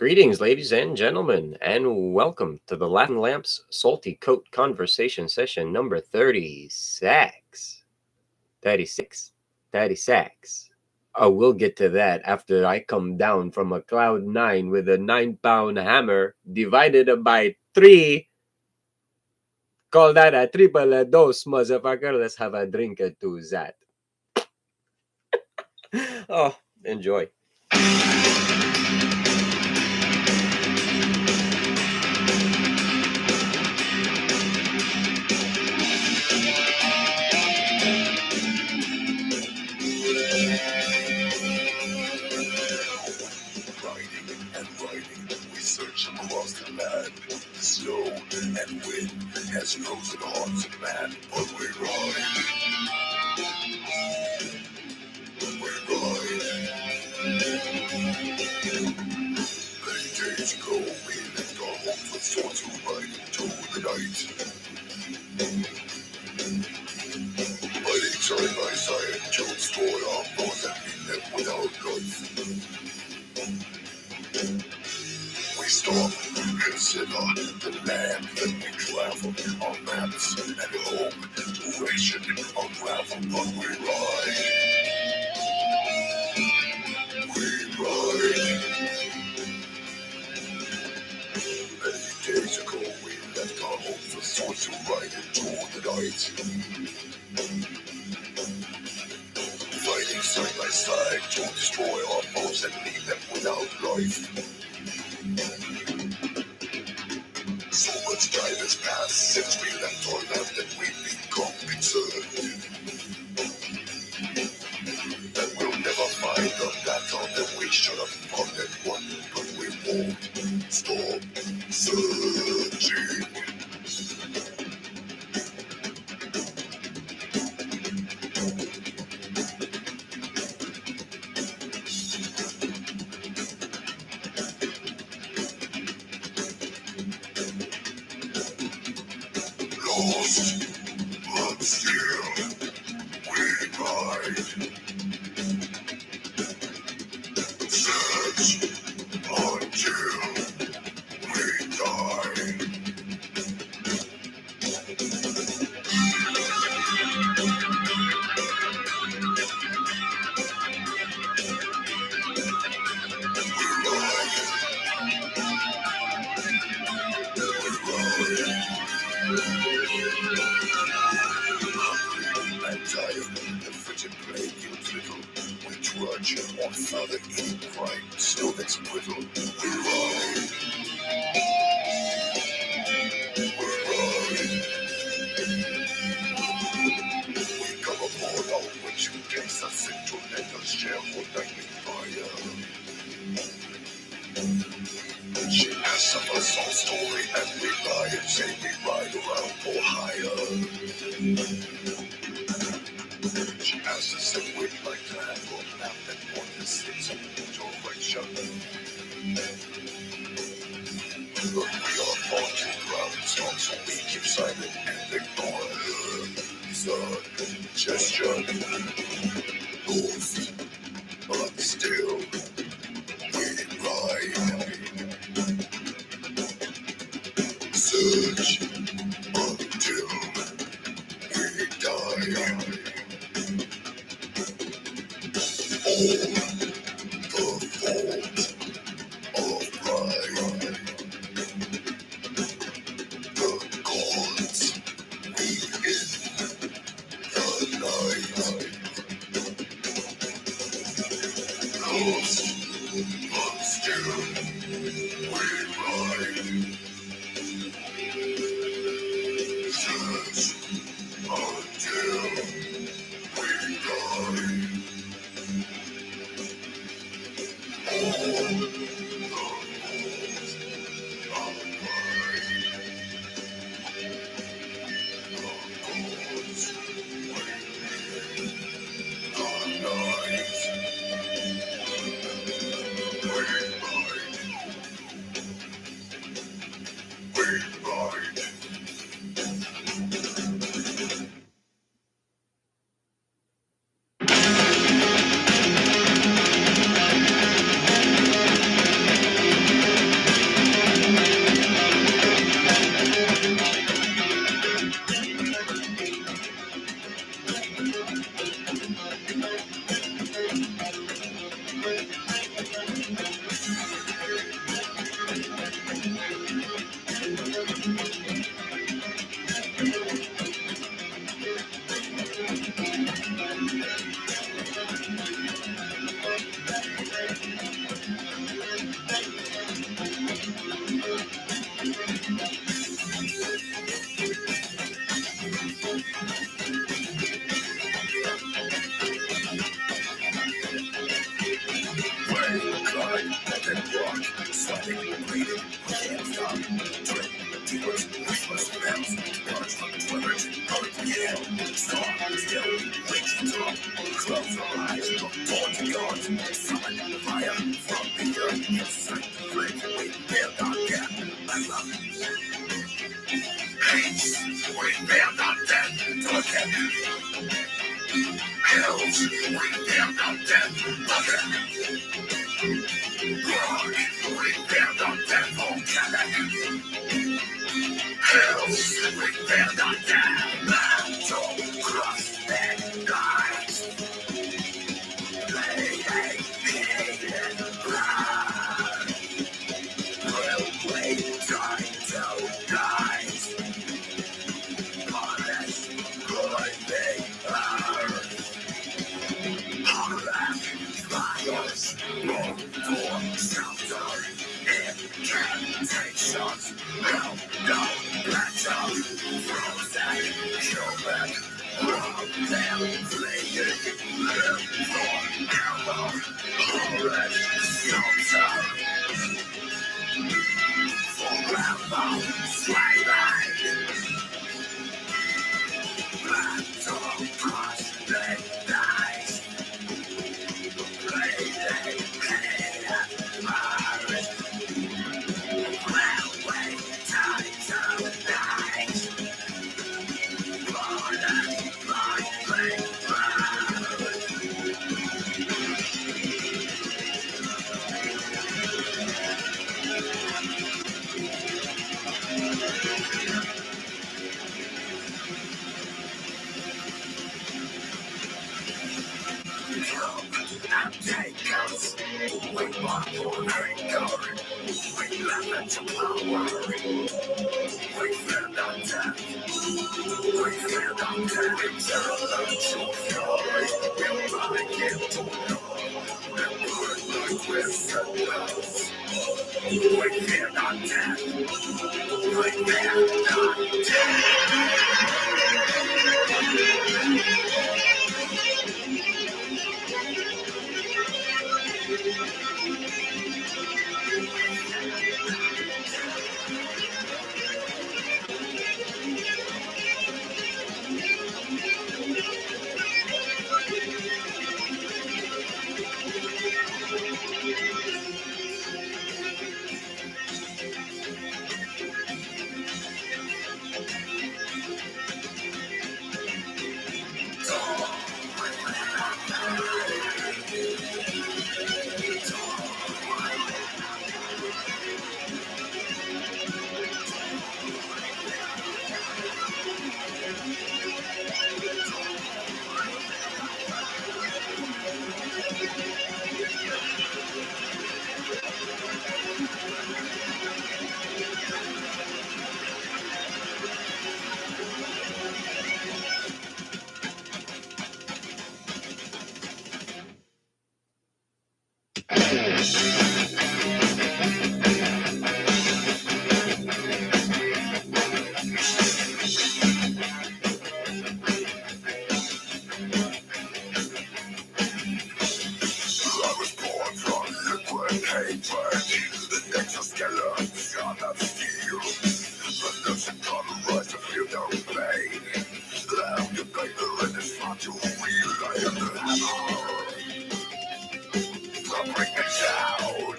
Greetings, ladies and gentlemen, and welcome to the Laughing Lamps Salty Coat Conversation Session number 36. 36. 36. Oh, we'll get to that after I come down from a cloud 9 with a 9-pound hammer divided by 3. Call that a triple dose, motherfucker. Let's have a drink to that. Oh, enjoy. Across the land, the snow and wind has frozen hearts of man, but we ride. Many days ago, we left our homes with swords to ride into the night. Fighting side by side to destroy our foes and leave them without life. We stop, consider the land that we travel, our maps and home, duration, unravel, but we ride. We ride. Many days ago, we left our homes with swords to ride into the night. Fighting side by side to destroy our foes and leave them without life. So much time has passed since we left our land that we've become concerned that we'll never find the battle that we should have fought and won, but we won't stop searching. Lost, but still, we ride. Search until we die. I'm tired, the frigid plague gives little. We trudge on further eating crime, still that's brittle. We ride. We ride. We come aboard our witch who takes us into let us share her nightly fire. She asks of us our story and we lie and say we ride around for hire. She asks us if we'd like to have a map that points us in some direction. But we are far too proud and strong, so we keep silent and ignore her suggestion. Lost, but still, we ride. Search until we die. All the fault of pride. The gods within the night. Lost, but still we ride. Search until we die. All the fault of pride. The gods within the night. We ride. and rock, sweating, bleeding, we can't stop. Dreaming, demons, Christmas bells, birds from Twitter, earth and hell. Storm, still, reach the top, close our eyes, look toward the God. Summon fire from the earth, inside the flame, we build our death. I love it. Hates, we build our death to heaven. Hills, we build our death to heaven. Rock, we build our death for cannon. Hills, we build our death. Battle, cross, and guides. Play, and blood. Railway, time to guides. Honest, good, they are. Fires, long for shelter, incantations, no battle, frozen, human, rob them, fleeing, live forever, horrid, shelter, forever, slaving, battle, cross, they die. Take us, we want for anger, we love to power, we feel our death, we feel our death, it's our true fury, we'll like it to know, we'll burn like we're sinners, we feel our death, we feel our death. I was born from liquid hatred, the exoskeleton shot of steel. But nothing gonna rise to feel no pain. Loud the paper and it's fun to wheel. I am the hammer. So bring me down.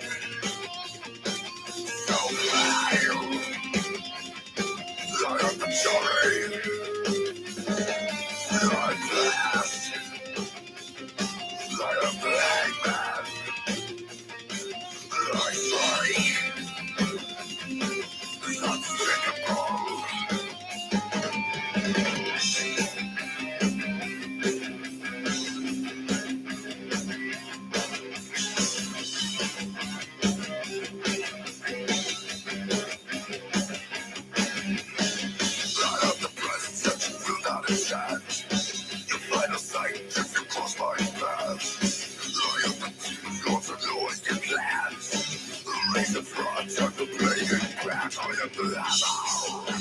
So vile. I am the sorry. I blast. I am the hangman. I strike. Unspeakable. I am the presence that you will not understand. You find a sight if you cross my path. I am the demon lords and lords and plans. The race of frauds and the plague and cracks. I am the hammer.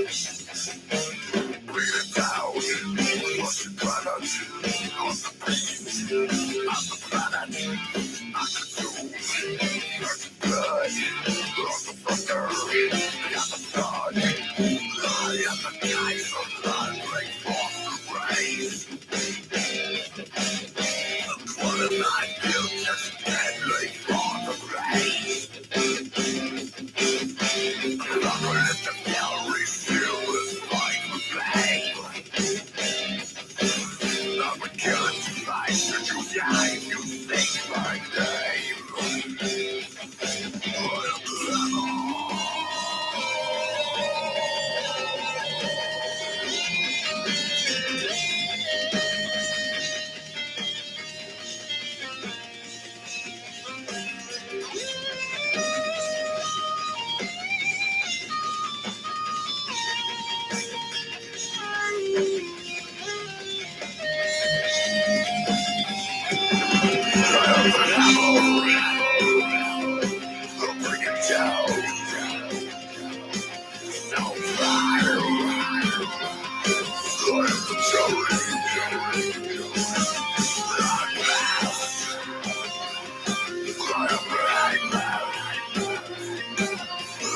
Bring it down. What's the planet? On the beach. On the planet. I could do. Dirty blood. On the fucker. Got the blood. I am the guy from blood. Break off the race. What am I built just deadly for the race? Apocalypse of gallery filled with fight for flame. I'm a killing device that you die if you think my name. I'll bring it down. No fire. I am the chosen. I am Ragnar.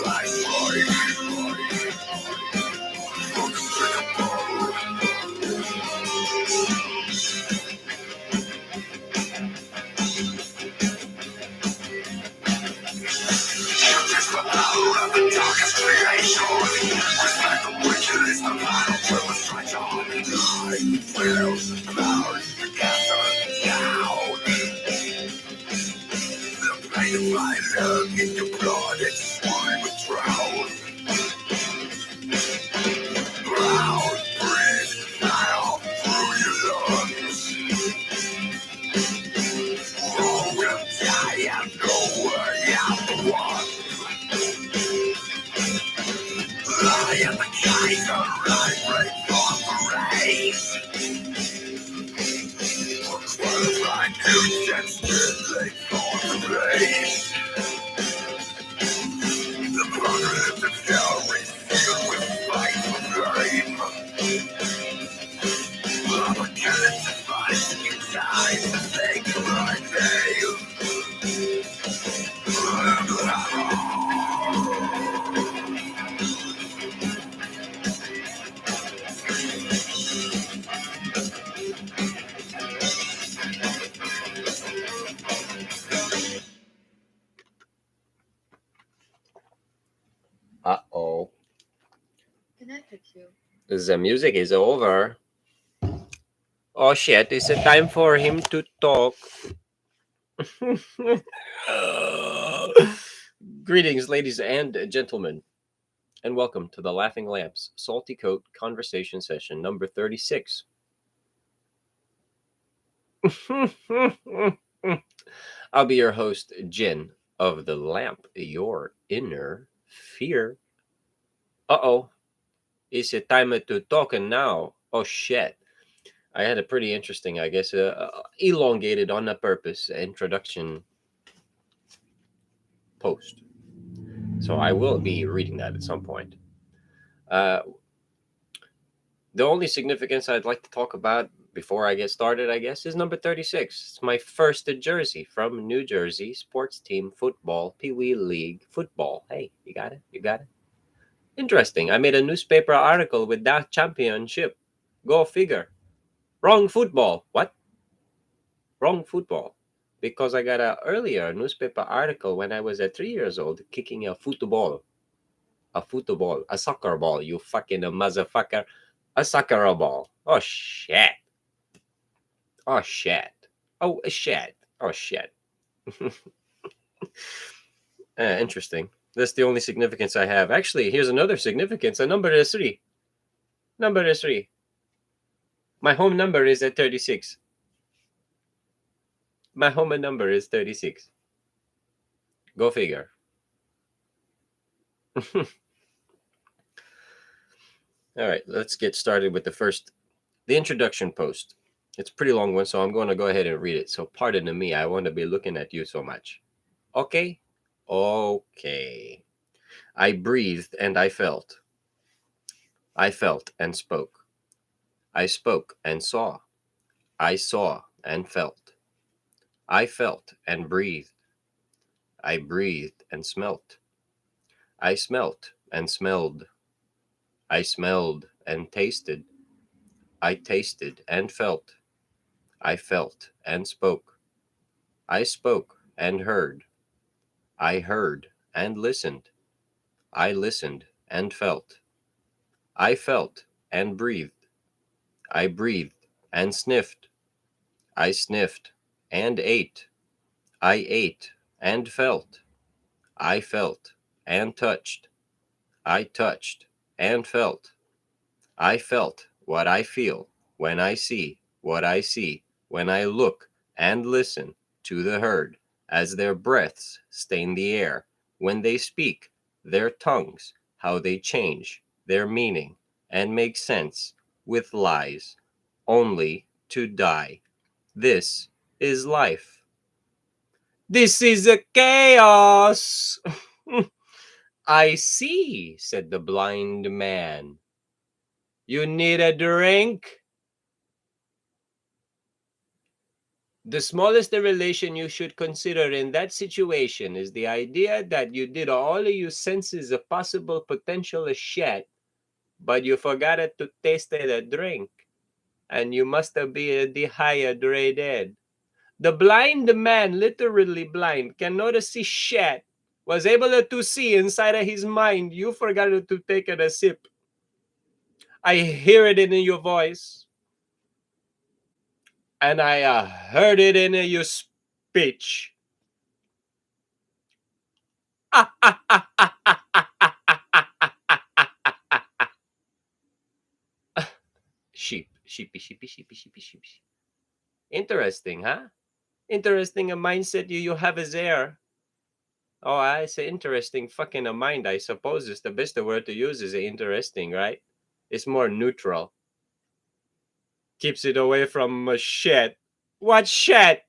I fight. Just the power of the darkest creation. Respect the wicked is the battle for the stretch on. I will bow together down. The pain of my love in your blood, it's why we drown. Brown, breathe now through your lungs. Wrong will die and know I am the one. I am the Kaiser, I break for the race. What if I do just deadly for the race? The apocalypse of gallery filled with fight for flame. I'm a killing device and you die to think of my name. Uh-oh. Can I fix you? The music is over. Oh shit, is it time for him to talk? Greetings, ladies and gentlemen, and welcome to the Laughing Lamps Salty Coat Conversation Session number 36. I'll be your host, Jin of the Lamp, your inner fear. Uh-oh. Is it time to talk now? Oh shit. I had a pretty interesting, I guess, elongated on a purpose introduction post. So I will be reading that at some point. The only significance I'd like to talk about before I get started, I guess, is number 36. It's my first jersey from New Jersey sports team football, Pee Wee League football. Hey, you got it? You got it? Interesting. I made a newspaper article with that championship. Go figure. Wrong football. What? Wrong football. Because I got an earlier newspaper article when I was 3 years old kicking a football. A soccer ball, you fucking motherfucker. A soccer ball. Oh, shit. Oh, shit. Oh, shit. Oh, shit. Interesting. That's the only significance I have. Actually, here's another significance. A number is 3. Number is 3. My home number is at 36. My home number is 36. Go figure. All right, let's get started with the introduction post. It's a pretty long one, so I'm going to go ahead and read it. So pardon me, I want to be looking at you so much. Okay? Okay. I breathed and I felt. I felt and spoke. I spoke and saw. I saw and felt. I felt and breathed. I breathed and smelt. I smelt and smelled. I smelled and tasted. I tasted and felt. I felt and spoke. I spoke and heard. I heard and listened. I listened and felt. I felt and breathed. I breathed and sniffed. I sniffed and ate. I ate and felt. I felt and touched. I touched and felt. I felt what I feel when I see what I see, when I look and listen to the herd as their breaths stain the air, when they speak, their tongues, how they change their meaning and make sense with lies, only to die. This is life. This is a chaos. I see, said the blind man. You need a drink? The smallest the relation you should consider in that situation is the idea that you did all of your senses of possible potential as shit, but you forgot it to taste it a drink, and you must have been dehydrated. The blind man, literally blind, cannot see shit, was able to see inside of his mind. You forgot to take it a sip. I hear it in your voice, and I heard it in your speech. Sheepy. Interesting, huh? Interesting a mindset you have is there. Oh, I say interesting fucking a mind, I suppose is the best word to use is interesting, right? It's more neutral. Keeps it away from shit. What shit?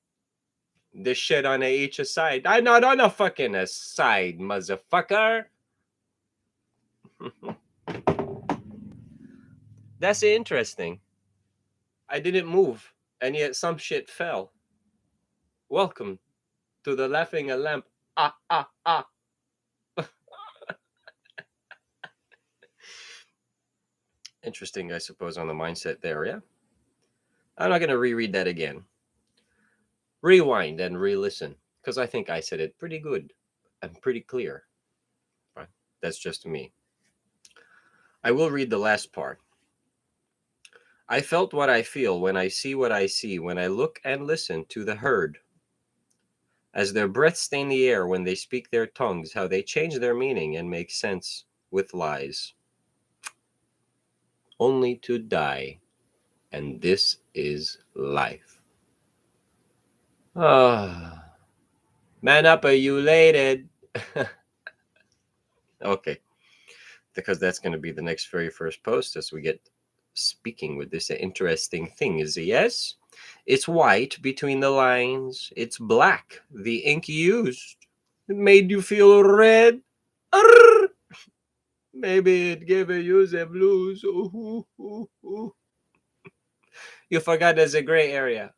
The shit on each side. I'm not on a fucking side, motherfucker. That's interesting. I didn't move, and yet some shit fell. Welcome to the laughing lamp. Ah. Interesting, I suppose, on the mindset there, yeah? I'm not going to reread that again. Rewind and re-listen, because I think I said it pretty good and pretty clear. Right? That's just me. I will read the last part. I felt what I feel when I see what I see, when I look and listen to the herd. As their breath stain the air when they speak their tongues, how they change their meaning and make sense with lies. Only to die, and this is life. Ah, man up, are you elated? Okay, because that's going to be the next very first post as we get speaking with this interesting thing. Is it yes? It's white between the lines. It's black. The ink used. It made you feel red. Arr! Maybe it gave you the blues. Ooh. You forgot there's a gray area.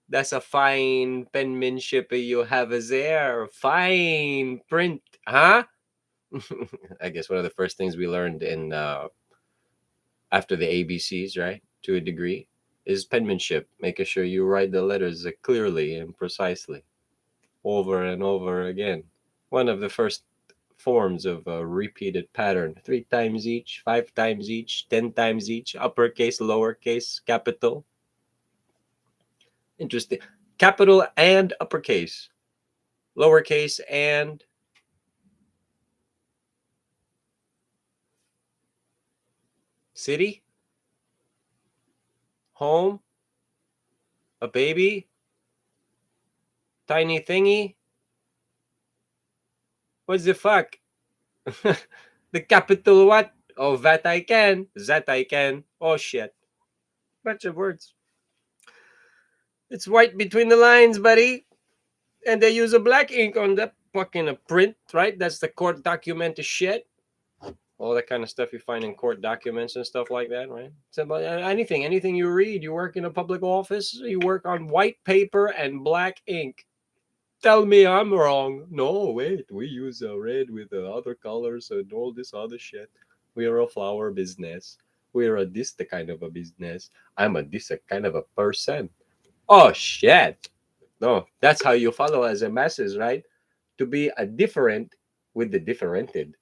That's a fine penmanship you have there. Fine print, huh? I guess one of the first things we learned in after the ABCs, right, to a degree, is penmanship, making sure you write the letters clearly and precisely over and over again. One of the first forms of a repeated pattern, 3 times each, 5 times each, 10 times each, uppercase, lowercase, capital. Interesting. Capital and uppercase, lowercase and city, home, a baby, tiny thingy. What the fuck? The capital what? Oh, that I can. That I can. Oh, shit. Bunch of words. It's white between the lines, buddy. And they use a black ink on that fucking print, right? That's the court document shit. all that kind of stuff you find in court documents and stuff like that, right? So, but anything you read, you work in a public office, you work on white paper and black ink. Tell me I'm wrong. No, wait, we use red with other colors and all this other shit. We are a flower business. We are a this the kind of a business. I'm a this a kind of a person. Oh shit. No, that's how you follow as a masses, right? To be a different with the differented,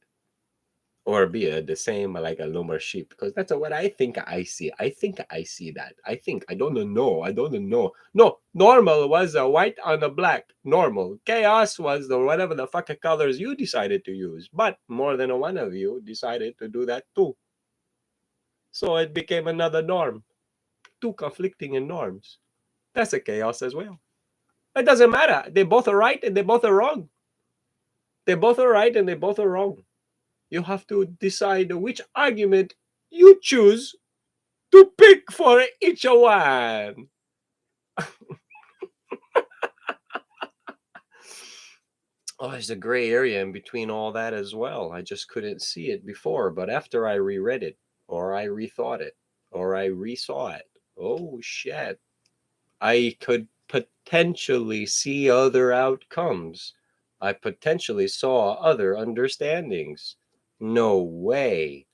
or be the same like a lumber sheep, because that's what I think I see. I think I see that. I think I don't know. I don't know. No, normal was a white on a black. Normal. Chaos was the whatever the fuck colors you decided to use, but more than one of you decided to do that too. So it became another norm. Two conflicting in norms. That's a chaos as well. It doesn't matter. They both are right and they both are wrong. They both are right and they both are wrong. You have to decide which argument you choose to pick for each one. Oh, there's a gray area in between all that as well. I just couldn't see it before, but after I reread it, or I rethought it, or I resaw it, oh shit, I could potentially see other outcomes. I potentially saw other understandings. No way.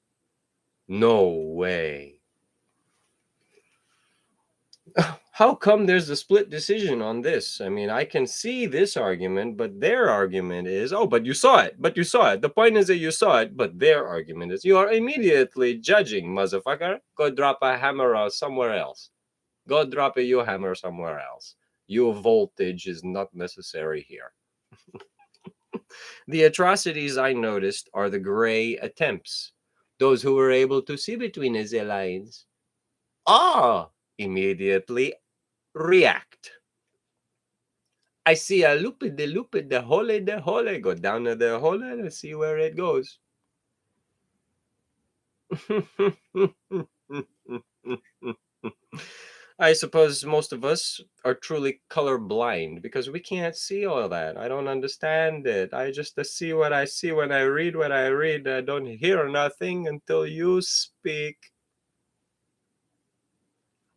No way. How come there's a split decision on this? I mean, I can see this argument, but their argument is, oh, but you saw it. But you saw it. The point is that you saw it, but their argument is, you are immediately judging, motherfucker. Go drop a hammer somewhere else. Go drop your hammer somewhere else. Your voltage is not necessary here. The atrocities I noticed are the gray attempts. Those who were able to see between the lines immediately react. I see a loop the hole, go down to the hole and see where it goes. I suppose most of us are truly colorblind because we can't see all that. I don't understand it. I just see what I see when I read what I read. I don't hear nothing until you speak.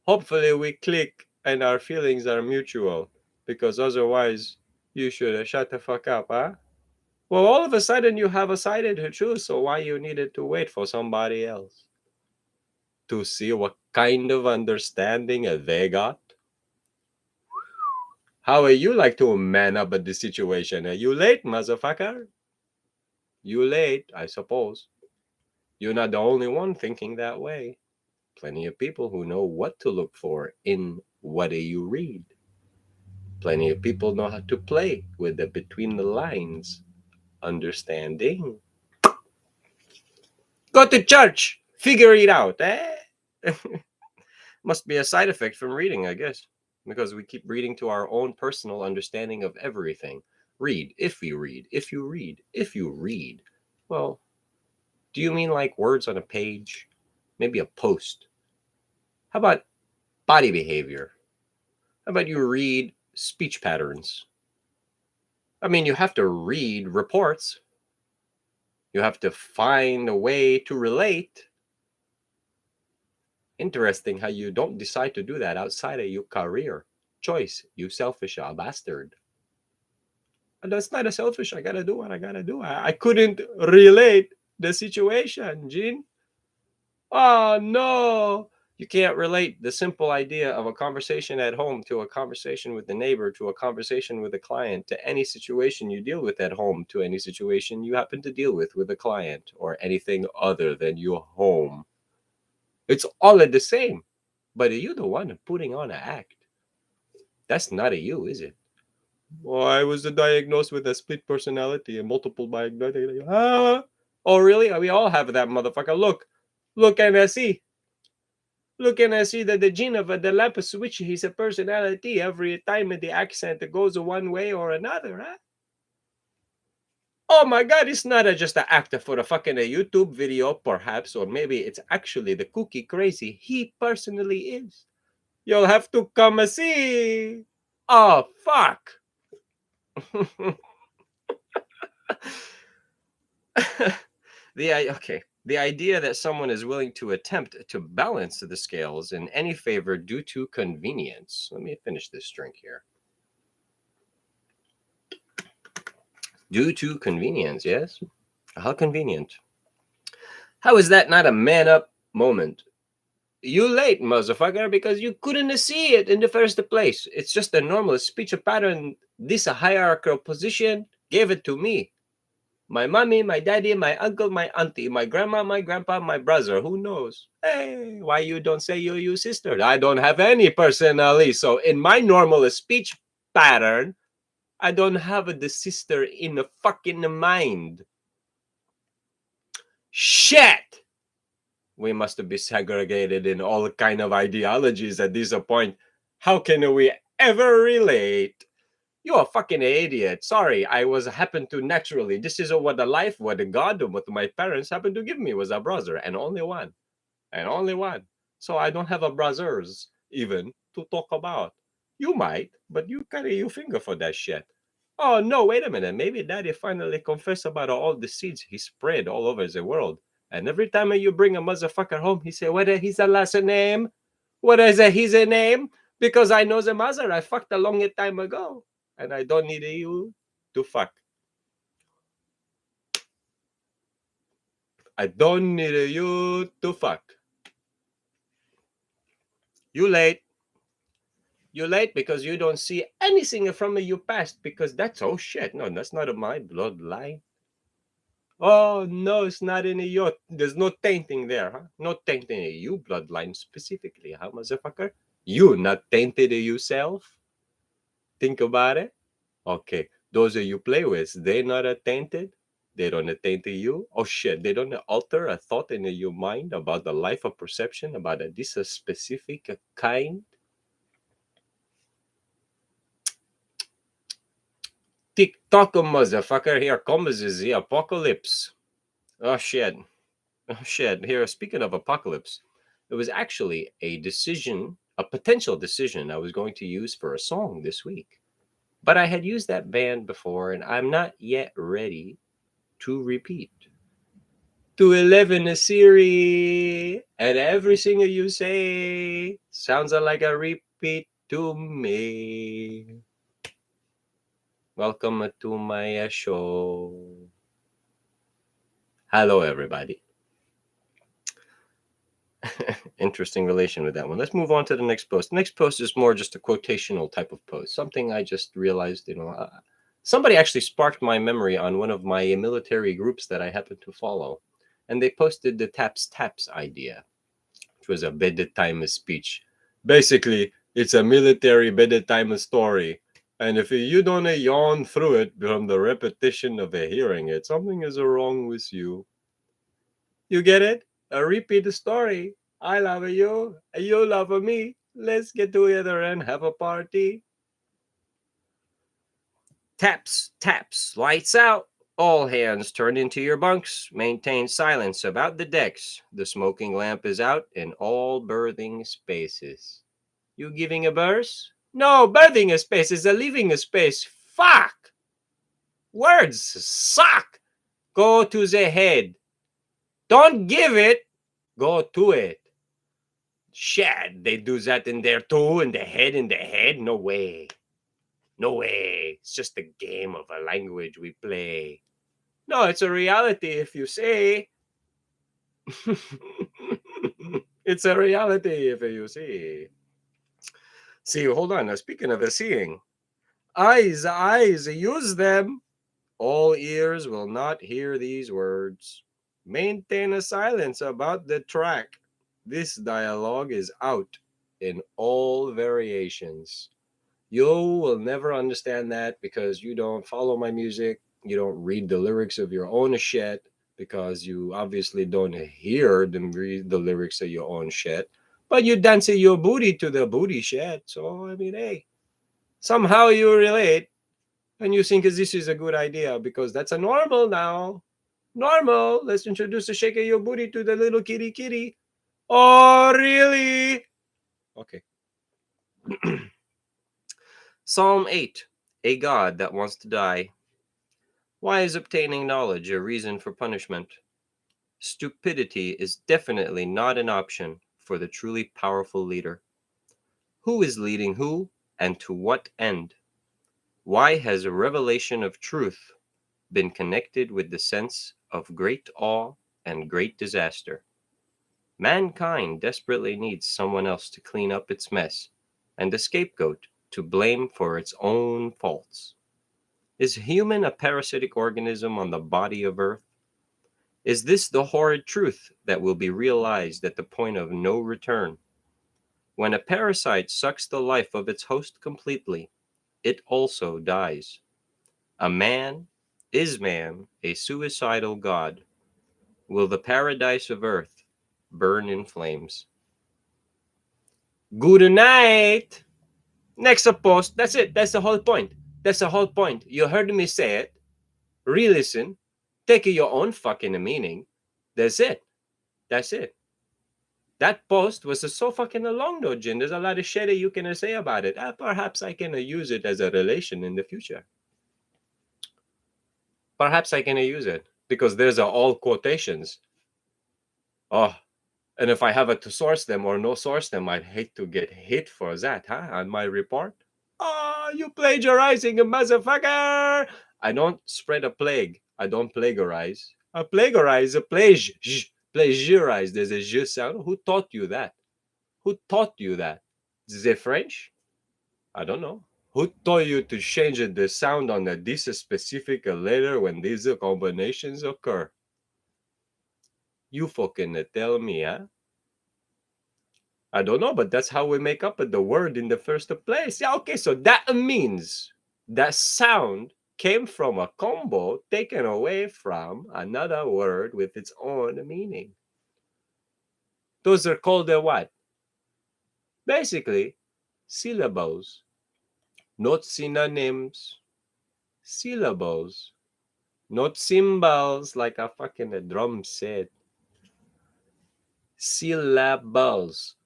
Hopefully we click and our feelings are mutual, because otherwise you should shut the fuck up, huh? Well, all of a sudden you have a sided truth, so why you needed to wait for somebody else to see what kind of understanding they got? How are you like to man up at the situation? Are you late, motherfucker? You late, I suppose. You're not the only one thinking that way. Plenty of people who know what to look for in what you read. Plenty of people know how to play with the between the lines understanding. Go to church, figure it out, eh? Must be a side effect from reading, I guess, because we keep reading to our own personal understanding of everything. Read, if you read, if you read, if you read. Well, do you mean like words on a page? Maybe a post? How about body behavior? How about you read speech patterns? I mean, you have to read reports. You have to find a way to relate. Interesting how you don't decide to do that outside of your career choice, you selfish bastard. And that's not a selfish. I gotta do what I gotta do. I couldn't relate the situation, Gene. Oh no. You can't relate the simple idea of a conversation at home to a conversation with the neighbor, to a conversation with a client, to any situation you deal with at home, to any situation you happen to deal with a client, or anything other than your home. It's all the same, but you're the one putting on an act. That's not a you, is it? Well, I was diagnosed with a split personality and multiple personality. Oh, really? We all have that, motherfucker. Look and see. Look and see that the gene of the lamp switch is a personality every time the accent goes one way or another, huh? Oh my god, it's not just an actor for a fucking YouTube video, perhaps, or maybe it's actually the cookie crazy he personally is. You'll have to come see. Oh, fuck. Okay. The idea that someone is willing to attempt to balance the scales in any favor due to convenience. Let me finish this drink here. Due to convenience, yes? How convenient. How is that not a man up moment? You late, motherfucker, because you couldn't see it in the first place. It's just a normal speech pattern. This hierarchical position gave it to me. My mommy, my daddy, my uncle, my auntie, my grandma, my grandpa, my brother. Who knows? Hey, why you don't say you sister? I don't have any personally. So in my normal speech pattern, I don't have the sister in the fucking mind. Shit! We must be segregated in all kind of ideologies at this point. How can we ever relate? You're a fucking idiot. Sorry, I was happened to naturally. This is what the life, what the God, what my parents happened to give me was a brother, and only one. And only one. So I don't have a brothers even to talk about. You might, but you carry your finger for that shit. Oh no, wait a minute. Maybe daddy finally confessed about all the seeds he spread all over the world. And every time you bring a motherfucker home, he say, what is his last name? What is his name? Because I know the mother I fucked a long time ago. And I don't need you to fuck. I don't need you to fuck. You late. You late because you don't see anything from your past because that's oh shit. No, that's not my bloodline. Oh no, it's not in your. There's no tainting there, huh? No tainting in you bloodline specifically, huh, motherfucker? You not tainted yourself. Think about it. Okay, those that you play with, they not tainted. They don't taint you. Oh shit, they don't alter a thought in your mind about the life of perception about this specific kind. TikTok, motherfucker, here comes the apocalypse. Oh shit. Oh shit. Here, speaking of apocalypse, it was actually a decision, a potential decision I was going to use for a song this week. But I had used that band before and I'm not yet ready to repeat. To 11 a Siri, and everything you say sounds like a repeat to me. Welcome to my show. Hello, everybody. Interesting relation with that one. Let's move on to the next post. The next post is more just a quotational type of post. Something I just realized, somebody actually sparked my memory on one of my military groups that I happen to follow. And they posted the taps idea, which was a bedtime speech. Basically, it's a military bedtime story. And if you don't yawn through it from the repetition of hearing it, something is wrong with you. You get it? A repeat story. I love you, you love me. Let's get together and have a party. Taps, lights out. All hands turn into your bunks. Maintain silence about the decks. The smoking lamp is out in all berthing spaces. You giving a berth? No, berthing a space is a leaving a space. Fuck! Words suck. Go to the head. Don't give it. Go to it. Shit, they do that in there too, in the head. No way. No way. It's just a game of a language we play. No, it's a reality if you say. It's a reality if you see. See, hold on. Now, speaking of seeing, eyes, use them. All ears will not hear these words. Maintain a silence about the track. This dialogue is out in all variations. You will never understand that because you don't follow my music. You don't read the lyrics of your own shit because you obviously don't hear them read the lyrics of your own shit. But you dance your booty to the booty shit. So, I mean, hey, somehow you relate and you think this is a good idea because that's a normal now. Normal. Let's introduce the shake of your booty to the little kitty. Oh, really? Okay. Psalm 8. A God that wants to die. Why is obtaining knowledge a reason for punishment? Stupidity is definitely not an option for the truly powerful leader. Who is leading who, and to what end? Why has a revelation of truth been connected with the sense of great awe and great disaster? Mankind desperately needs someone else to clean up its mess and a scapegoat to blame for its own faults. Is human a parasitic organism on the body of Earth? Is this the horrid truth that will be realized at the point of no return? When a parasite sucks the life of its host completely, it also dies. Is man a suicidal god? Will the paradise of Earth burn in flames? Good night! Next post. That's it. That's the whole point. That's the whole point. You heard me say it. Re-listen. Take your own fucking meaning. That's it. That's it. That post was so fucking long though, Jin. There's a lot of shit that you can say about it. Perhaps I can use it as a relation in the future. Perhaps I can use it because there's all quotations. Oh, and if I have to source them or no source them, I'd hate to get hit for that, huh? On my report. Oh, you plagiarizing, motherfucker! I don't spread a plague. I don't plagiarize. I plagiarize a plagiarize. There's a je sound. Who taught you that? Who taught you that? The French? I don't know. Who taught you to change the sound on this specific letter when these combinations occur? You fucking tell me, huh? I don't know, but that's how we make up the word in the first place. Yeah, okay, so that means that sound came from a combo taken away from another word with its own meaning. Those are called what? Basically, syllables, not synonyms. Syllables, not cymbals like a fucking drum set. Syllables.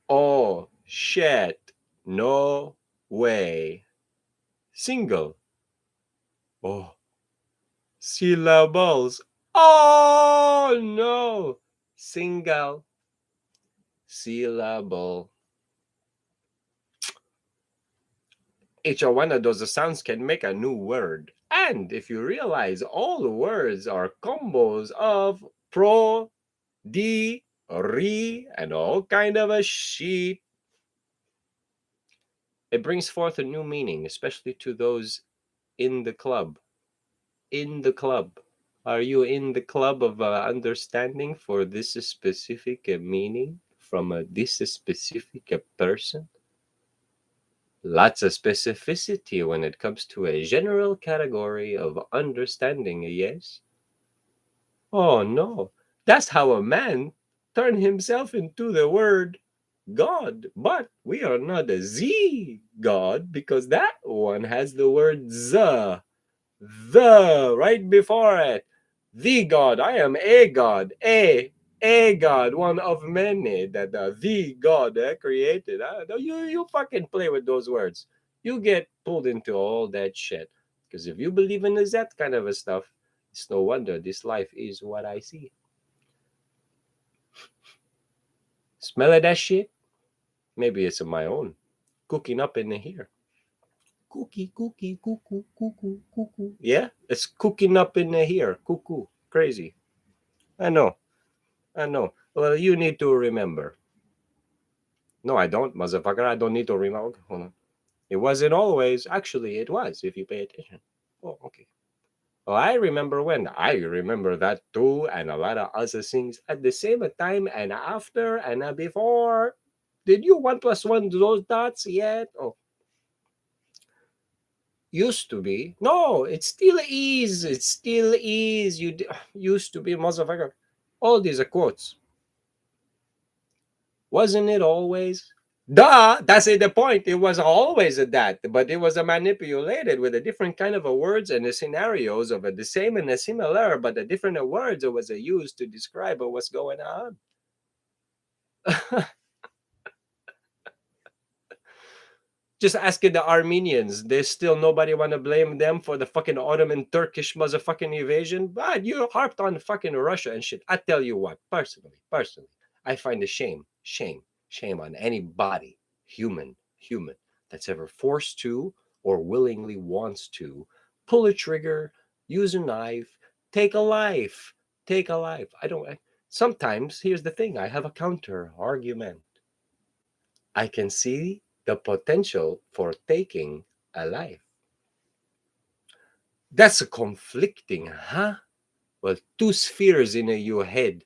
Oh, shit. No way. Single. Oh, syllables. Oh, no. Single. Syllable. Each one of those sounds can make a new word. And if you realize all the words are combos of pro, di, re, and all kind of a shit, it brings forth a new meaning, especially to those in the club. In the club. Are you in the club of understanding for this specific meaning from this specific person? Lots of specificity when it comes to a general category of understanding, yes? Oh no, that's how a man turned himself into the word God. But we are not a Z God because that one has the word the right before it. The God. I am a God. A God, one of many that the God created. You fucking play with those words. You get pulled into all that shit. Because if you believe in that kind of a stuff, it's no wonder this life is what I see. Smell of that shit? Maybe it's my own. Cooking up in here. Cookie, cuckoo, cuckoo, cuckoo. Yeah, it's cooking up in here. Cuckoo. Crazy. I know. I know. Well, you need to remember. No, I don't, motherfucker. I don't need to remember. Hold on. It wasn't always. Actually, it was, if you pay attention. Oh, okay. Well, I remember when. I remember that too, and a lot of other things at the same time and after and before. Did you 1 + 1 those dots yet? Oh, used to be. No, it still is. It still is. Used to be, motherfucker. All these are quotes. Wasn't it always? Duh, that's the point. It was always that, but it was manipulated with a different kind of words and the scenarios of the same and the similar, but the different words it was used to describe what's going on. Just asking the Armenians. There's still nobody want to blame them for the fucking Ottoman Turkish motherfucking invasion. But you harped on fucking Russia and shit. I tell you what, personally, I find a shame on anybody, human, that's ever forced to or willingly wants to pull a trigger, use a knife, take a life. I don't. Sometimes, here's the thing, I have a counter argument. I can see the potential for taking a life. That's a conflicting, huh? Well, two spheres in your head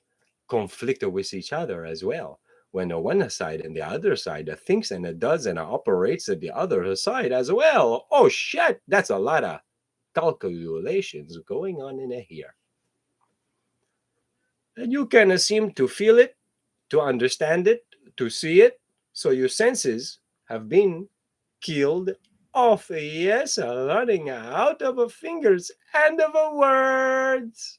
conflict with each other as well. When the one side and the other side thinks and it does and it operates at the other side as well. Oh shit, that's a lot of calculations going on in here. And you can seem to feel it, to understand it, to see it. So your senses have been killed off. Yes, running out of fingers and of words.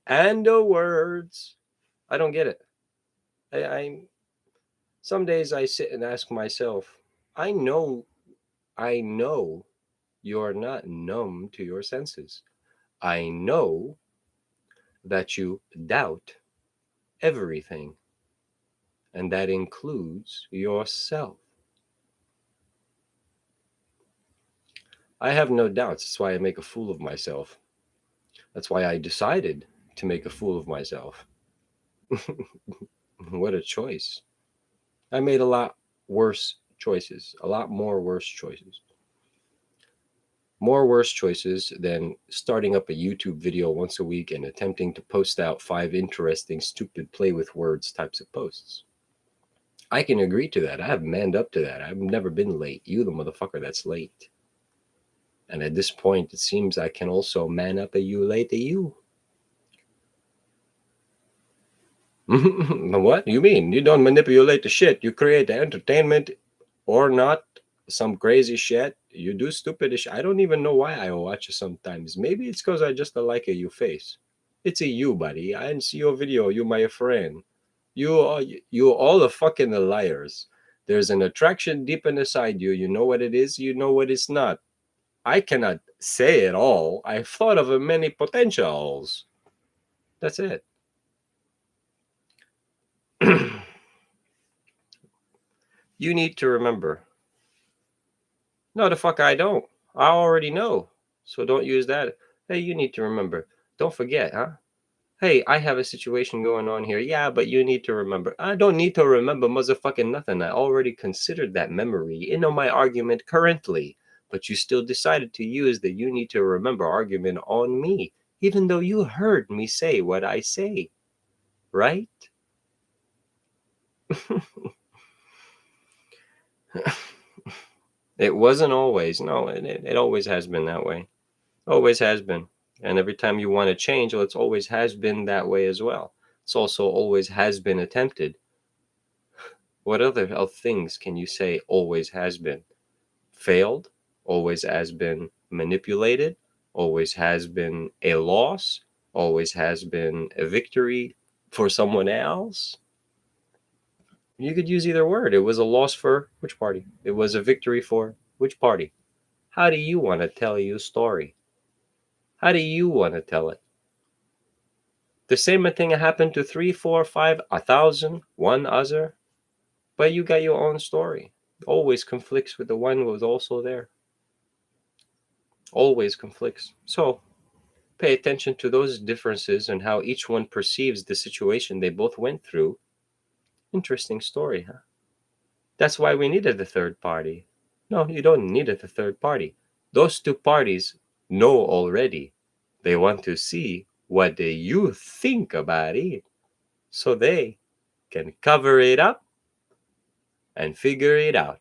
And the words. I don't get it. I some days I sit and ask myself, I know you're not numb to your senses. I know that you doubt everything, and that includes yourself. I have no doubts. That's why I make a fool of myself. That's why I decided to make a fool of myself. What a choice. I made a lot worse choices, a lot more worse choices. More worse choices than starting up a YouTube video once a week and attempting to post out 5 interesting, stupid play with words types of posts. I can agree to that. I have manned up to that. I've never been late. You, the motherfucker that's late. And at this point, it seems I can also man up a you late to you. What? You mean? You don't manipulate the shit. You create the entertainment or not. Some crazy shit. You do stupid shit. I don't even know why I watch it sometimes. Maybe it's because I just like a you face. It's a you, buddy. I didn't see your video. You my friend. You all the fucking liars. There's an attraction deep inside you. You know what it is. You know what it's not. I cannot say it all. I've thought of many potentials. That's it. You need to remember. No, the fuck I don't. I already know. So don't use that. Hey, you need to remember. Don't forget, huh? Hey, I have a situation going on here. Yeah, but you need to remember. I don't need to remember motherfucking nothing. I already considered that memory in my argument currently. But you still decided to use the you need to remember argument on me, even though you heard me say what I say. Right? It wasn't always. No, it always has been that way. Always has been. And every time you want to change, well, it's always has been that way as well. It's also always has been attempted. What other things can you say always has been? Failed, always has been manipulated, always has been a loss, always has been a victory for someone else. You could use either word. It was a loss for which party? It was a victory for which party? How do you want to tell your story? How do you want to tell it? The same thing happened to 3, 4, 5, 1,000, one other, but you got your own story. It always conflicts with the one who was also there. Always conflicts. So pay attention to those differences and how each one perceives the situation they both went through. Interesting story, huh? That's why we needed the third party. No, you don't need a third party. Those two parties know already. They want to see what you think about it so they can cover it up and figure it out.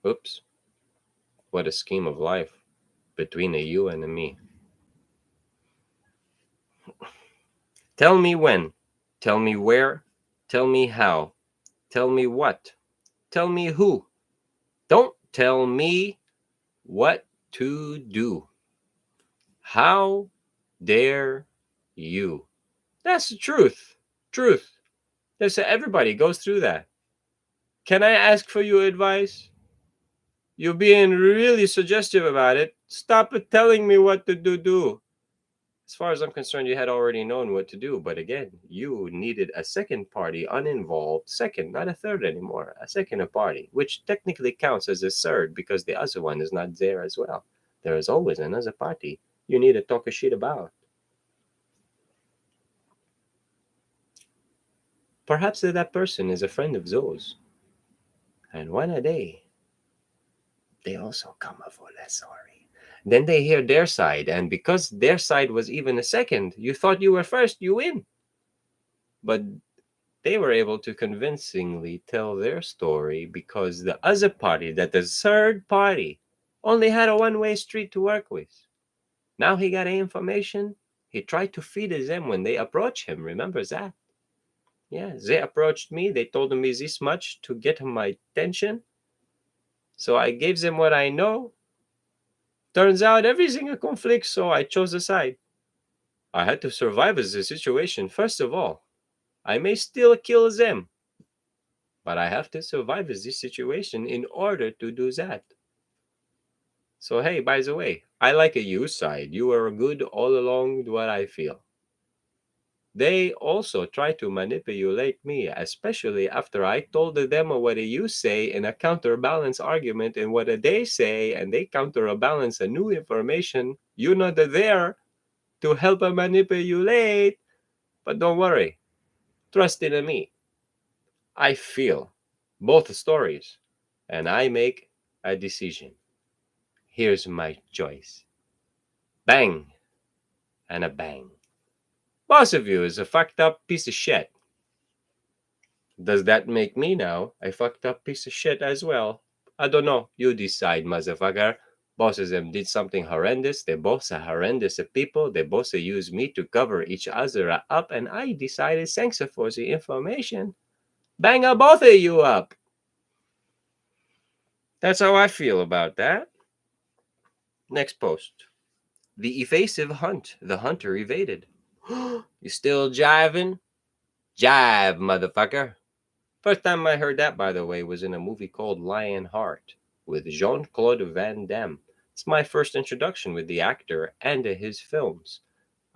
Oops. What a scheme of life between a you and a me. Tell me when. Tell me where. Tell me how. Tell me what. Tell me who. Don't tell me what to do. How dare you? That's the truth. Truth. There's everybody goes through that. Can I ask for your advice? You're being really suggestive about it. Stop it telling me what to do. As far as I'm concerned, you had already known what to do, but again, you needed a second party, uninvolved, second, not a third anymore, a second party, which technically counts as a third because the other one is not there as well. There is always another party you need to talk a shit about. Perhaps that person is a friend of Zoe's, and one a day, they also come up for that story. Then they hear their side, and because their side was even a second, you thought you were first, you win. But they were able to convincingly tell their story because the other party, that the third party, only had a one-way street to work with. Now he got information. He tried to feed them when they approached him. Remember that? Yeah, they approached me. They told me this much to get my attention. So I gave them what I know. Turns out everything a conflict, so I chose a side. I had to survive the situation first of all. I may still kill them, but I have to survive this situation in order to do that. So hey, by the way, I like a you side. You are good all along what I feel. They also try to manipulate me, especially after I told them what you say in a counterbalance argument and what they say, and they counterbalance a new information. You're not there to help manipulate. But don't worry, trust in me. I feel both stories and I make a decision. Here's my choice. Bang and a bang. Both of you is a fucked up piece of shit. Does that make me now a fucked up piece of shit as well? I don't know. You decide, motherfucker. Both of them did something horrendous. They both are horrendous people. They both use me to cover each other up, and I decided thanks for the information. Bang both of you up. That's how I feel about that. Next post. The evasive hunt. The hunter evaded. You still jiving? Jive, motherfucker. First time I heard that, by the way, was in a movie called Lionheart with Jean-Claude Van Damme. It's my first introduction with the actor and his films.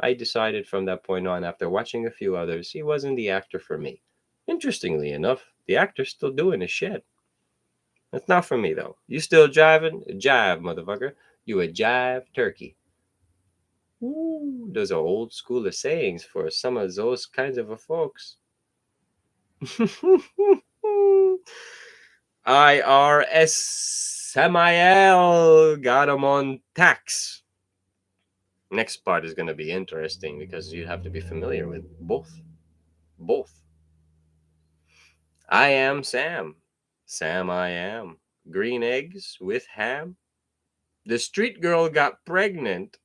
I decided from that point on, after watching a few others, he wasn't the actor for me. Interestingly enough, the actor's still doing his shit. That's not for me, though. You still jiving? Jive, motherfucker. You a jive turkey. Ooh, those are old school sayings for some of those kinds of folks. IRS Samael got him on tax. Next part is going to be interesting because you have to be familiar with both. Both. I am Sam. Sam I am. Green eggs with ham. The street girl got pregnant.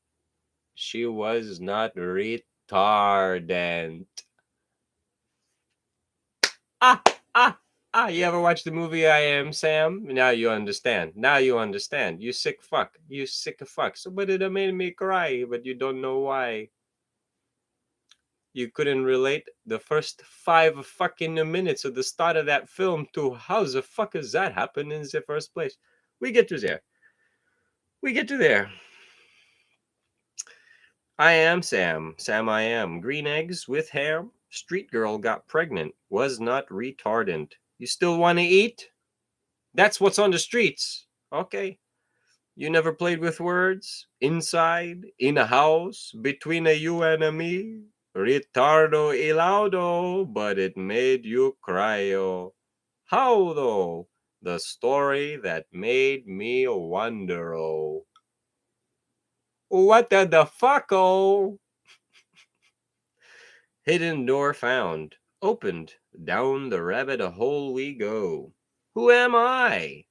She was not retardant. Ah, you ever watch the movie I Am Sam? Now you understand. Now you understand. You sick fuck. You sick fuck. Somebody that made me cry, but you don't know why. You couldn't relate the first 5 fucking minutes of the start of that film to how the fuck does that happen in the first place? We get to there. We get to there. I am Sam. Sam I am. Green eggs with ham. Street girl got pregnant. Was not retardant. You still want to eat? That's what's on the streets. Okay. You never played with words? Inside, in a house, between a you and a me? Retardo ilaudo, but it made you cry. How though? The story that made me wonder. What the fuck? Hidden door found. Opened. Down the rabbit hole we go. Who am I?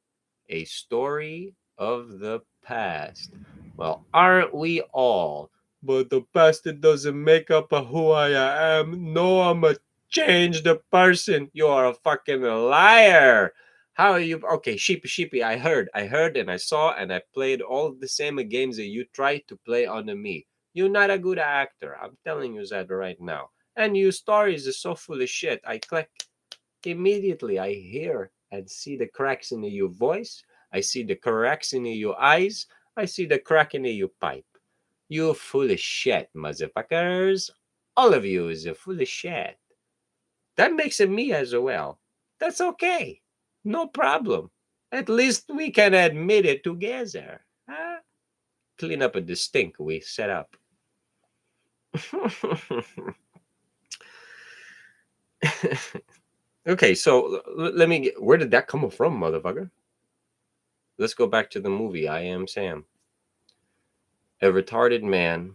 A story of the past. Well, aren't we all? But the past, it doesn't make up who I am. No, I'm a changed person. You are a fucking liar. How are you? Okay, sheepy. I heard, and I saw, and I played all the same games that you tried to play on me. You're not a good actor. I'm telling you that right now. And your stories are so full of shit. I click. Immediately I hear and see the cracks in your voice. I see the cracks in your eyes. I see the crack in your pipe. You full of shit, motherfuckers. All of you is a full of shit. That makes it me as well. That's okay. No problem. At least we can admit it together. Huh? Clean up the stink we set up. Okay, so let me get, where did that come from, motherfucker? Let's go back to the movie I Am Sam. A retarded man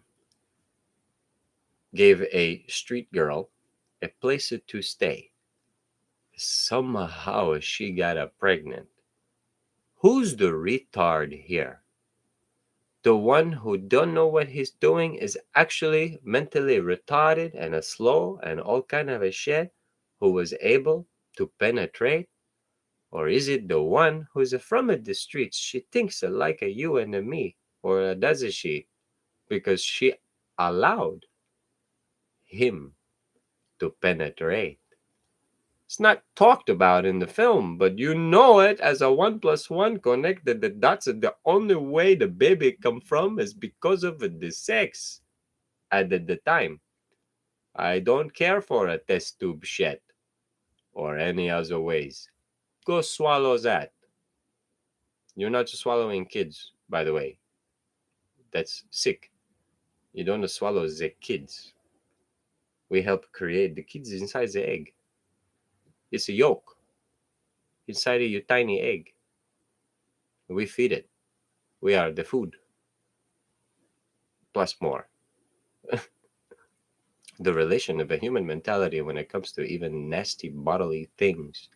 gave a street girl a place to stay. Somehow she got pregnant. Who's the retard here? The one who don't know what he's doing is actually mentally retarded and a slow and all kind of a shit who was able to penetrate? Or is it the one who's from the streets? She thinks like a you and a me, or does she? Because she allowed him to penetrate. It's not talked about in the film, but you know it as a 1+1 connected. The dots. The only way the baby come from is because of the sex at the time. I don't care for a test tube shit or any other ways. Go swallow that. You're not swallowing kids, by the way. That's sick. You don't swallow the kids. We help create the kids inside the egg. It's a yolk inside of your tiny egg. We feed it. We are the food. Plus more. The relation of a human mentality when it comes to even nasty bodily things.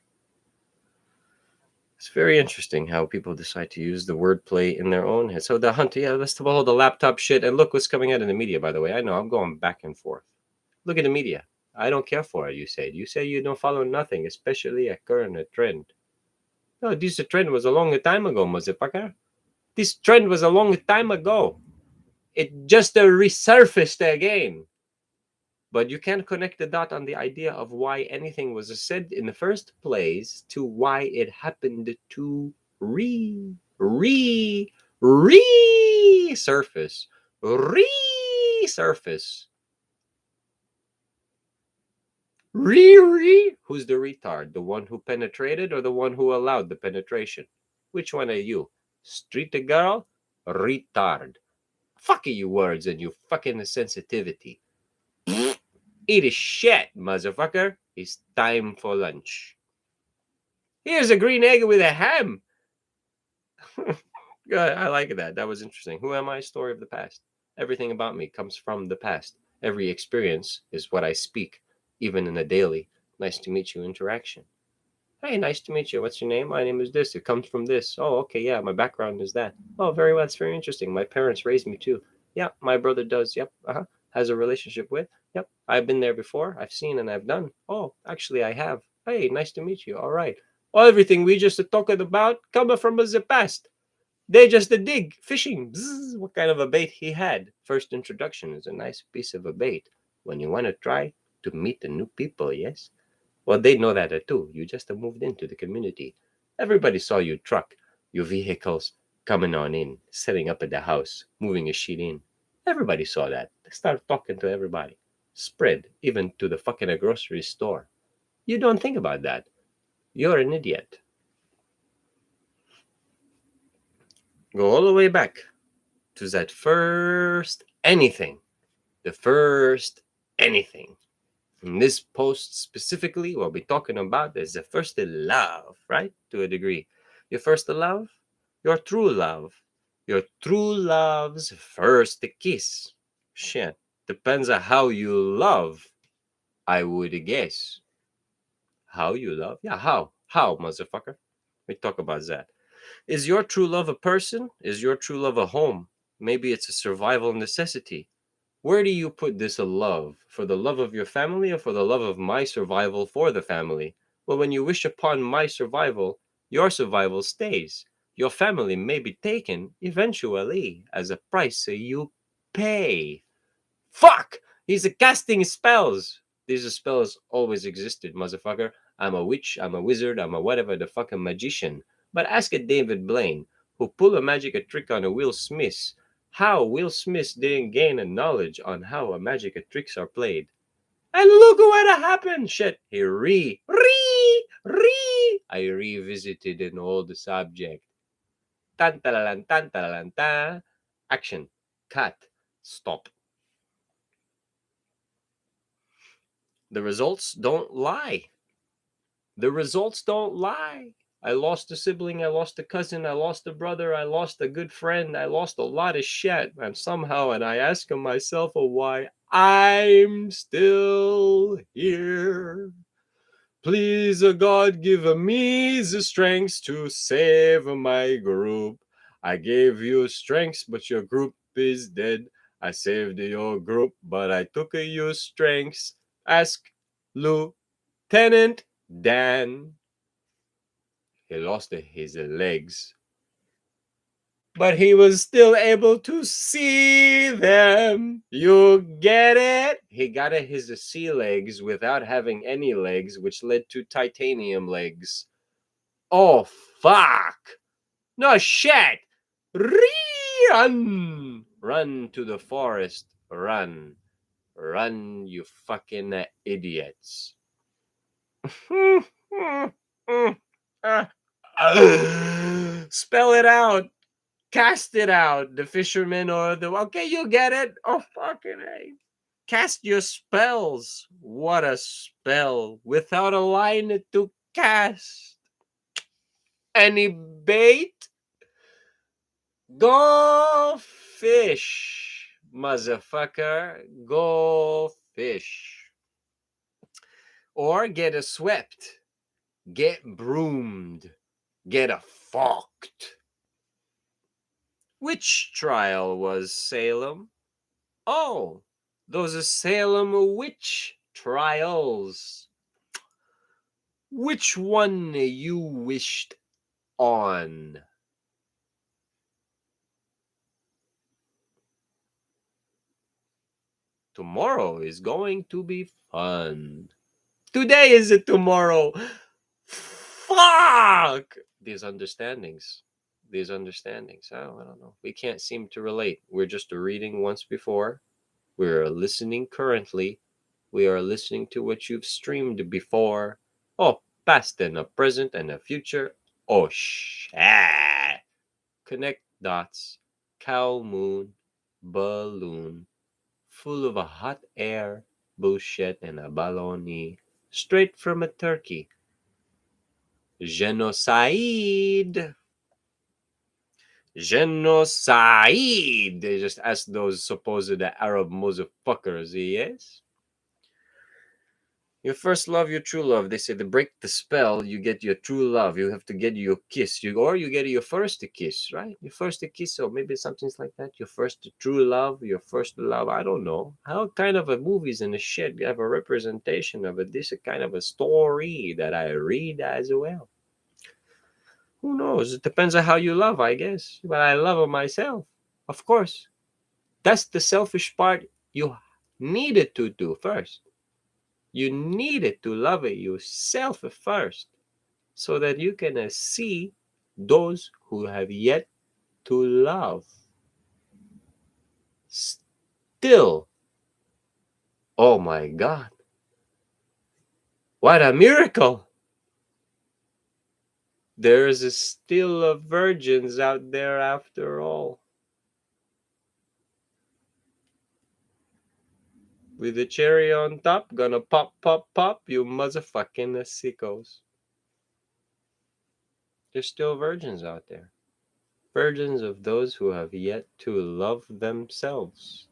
It's very interesting how people decide to use the wordplay in their own head. So the hunt, yeah, let's follow the laptop shit. And look what's coming out in the media, by the way. I know I'm going back and forth. Look at the media. I don't care for it, you said. You say you don't follow nothing, especially a current trend. No, this trend was a long time ago, motherfucker. This trend was a long time ago. It just resurfaced again. But you can't connect the dot on the idea of why anything was said in the first place to why it happened to resurface. Who's the retard? The one who penetrated or the one who allowed the penetration? Which one are you? Street girl? Retard. Fuck you words and you fucking sensitivity. Eat a shit, motherfucker. It's time for lunch. Here's a green egg with a ham. Good, I like that. That was interesting. Who am I? Story of the past. Everything about me comes from the past. Every experience is what I speak, even in a daily nice to meet you interaction. Hey, nice to meet you. What's your name? My name is this. It comes from this. Oh, okay, yeah, my background is that. Oh, very well. That's very interesting. My parents raised me too. Yeah, my brother does. Yep. Has a relationship with. Yep. I've been there before. I've seen and I've done. Oh, actually, I have. Hey, nice to meet you. All right. Well, everything we just talking about coming from the past. They just dig fishing. Bzzz, what kind of a bait he had? First introduction is a nice piece of a bait when you want to try to meet the new people. Yes. Well, they know that too. You just moved into the community. Everybody saw your truck, your vehicles coming on in, setting up at the house, moving a sheet in. Everybody saw that. They started talking to everybody. Spread even to the fucking grocery store. You don't think about that. You're an idiot. Go all the way back to that first anything. The first anything. In this post specifically, what we're talking about is the first love, right? To a degree. Your first love, your true love. Your true love's first kiss. Shit. Depends on how you love, I would guess. How you love? Yeah, how? How, motherfucker? We talk about that. Is your true love a person? Is your true love a home? Maybe it's a survival necessity. Where do you put this love? For the love of your family or for the love of my survival for the family? Well, when you wish upon my survival, your survival stays. Your family may be taken eventually as a price you pay. Fuck! He's casting spells. These spells always existed, motherfucker. I'm a witch, I'm a wizard, I'm a whatever the fucking magician. But ask a David Blaine, who pulled a magic trick on a Will Smith, how Will Smith didn't gain a knowledge on how a magic tricks are played. And look what happened! Shit, I revisited an old subject. Tan talalan tan talalan ta. Action. Cut. Stop. The results don't lie. The results don't lie. I lost a sibling, I lost a cousin, I lost a brother, I lost a good friend, I lost a lot of shit. And somehow, and I ask myself why I'm still here. Please, God, give me the strength to save my group. I gave you strength, but your group is dead. I saved your group, but I took your strength. Ask Lieutenant Dan. He lost his legs, but he was still able to see them. You get it? He got his sea legs without having any legs, which led to titanium legs. Oh, fuck. No shit. Run. Run to the forest. Run. Run, you fucking idiots. Spell it out. Cast it out. The fisherman or the... Okay, you get it. Oh, fucking A. Cast your spells. What a spell. Without a line to cast. Any bait? Go fish, motherfucker. Go fish. Or get a swept. Get broomed. Get a fucked. Which trial was Salem? Oh, those are Salem witch trials. Which one you wished on? Tomorrow is going to be fun. Today is it tomorrow? Fuck! These understandings. I don't know. We can't seem to relate. We're just reading once before. We're listening currently. We are listening to what you've streamed before. Oh, past and a present and a future. Oh, shit. Connect dots. Cow moon. Balloon. Full of a hot air. Bullshit and a baloney. Straight from a turkey. Genocide. Genocide. They just ask those supposed Arab motherfuckers, yes? You first love your true love. They say to break the spell, you get your true love. You have to get your kiss. Or you get your first kiss, right? Your first kiss, or maybe something like that. Your first true love, your first love. I don't know. How kind of a movies and a shit have a representation of this kind of a story that I read as well. Who knows? It depends on how you love, I guess. But I love myself, of course. That's the selfish part you needed to do first. You needed to love yourself first so that you can see those who have yet to love. Still, oh my God, what a miracle! There's still virgins out there after all. With the cherry on top, gonna pop, pop, pop, you motherfucking sickos. There's still virgins out there. Virgins of those who have yet to love themselves.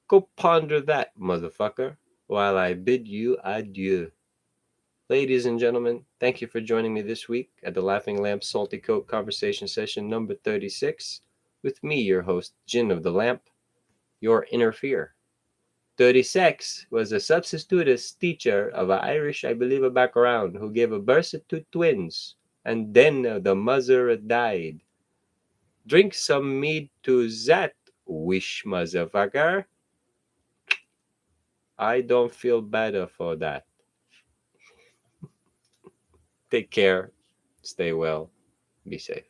Go ponder that, motherfucker, while I bid you adieu. Ladies and gentlemen, thank you for joining me this week at the Laughing Lamp Salty Coat Conversation Session number 36 with me, your host, Jin of the Lamp, your interfere. 36 was a substitute teacher of an Irish, I believe, a background who gave a birth to twins, and then the mother died. Drink some mead to that, wish motherfucker. I don't feel better for that. Take care. Stay well. Be safe.